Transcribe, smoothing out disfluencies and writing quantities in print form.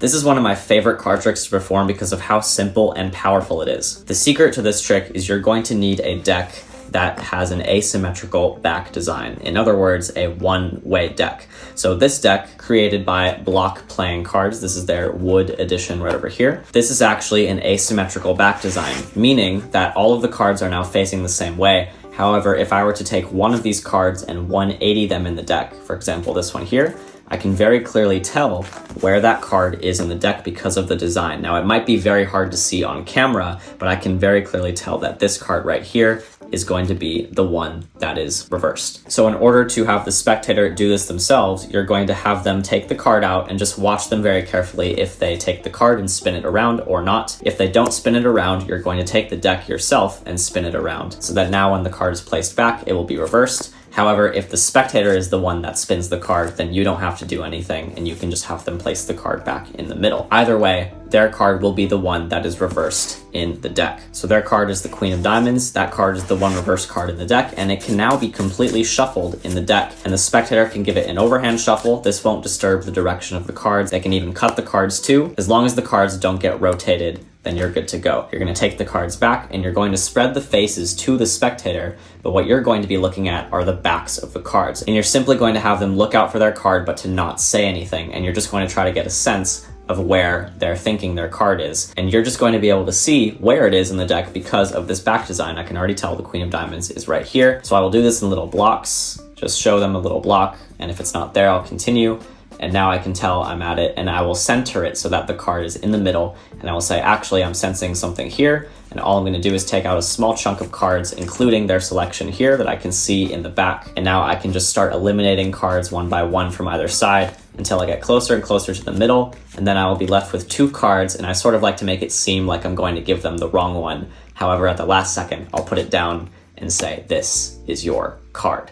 This is one of my favorite card tricks to perform because of how simple and powerful it is. The secret to this trick is you're going to need a deck that has an asymmetrical back design. In other words, a one-way deck. So this deck, created by Block Playing Cards, this is their wood edition right over here. This is actually an asymmetrical back design, meaning that all of the cards are now facing the same way. However, if I were to take one of these cards and 180 them in the deck, for example, this one here, I can very clearly tell where that card is in the deck because of the design. Now, it might be very hard to see on camera, but I can very clearly tell that this card right here is going to be the one that is reversed. So in order to have the spectator do this themselves, you're going to have them take the card out and just watch them very carefully if they take the card and spin it around or not. If they don't spin it around, you're going to take the deck yourself and spin it around so that now when the card is placed back, it will be reversed. However, if the spectator is the one that spins the card, then you don't have to do anything and you can just have them place the card back in the middle. Either way, their card will be the one that is reversed in the deck. So their card is the Queen of Diamonds, that card is the one reversed card in the deck, and it can now be completely shuffled in the deck. And the spectator can give it an overhand shuffle. This won't disturb the direction of the cards. They can even cut the cards too. As long as the cards don't get rotated, then you're good to go. You're going to take the cards back and you're going to spread the faces to the spectator, but what you're going to be looking at are the backs of the cards. And you're simply going to have them look out for their card but to not say anything, and you're just going to try to get a sense of where they're thinking their card is. And you're just going to be able to see where it is in the deck because of this back design. I can already tell the Queen of Diamonds is right here. So I will do this in little blocks, just show them a little block, and if it's not there, I'll continue. And now I can tell I'm at it, and I will center it so that the card is in the middle, and I will say, actually, I'm sensing something here, and all I'm going to do is take out a small chunk of cards, including their selection here that I can see in the back, and now I can just start eliminating cards one by one from either side until I get closer and closer to the middle, and then I will be left with two cards, and I sort of like to make it seem like I'm going to give them the wrong one. However, at the last second, I'll put it down and say, this is your card.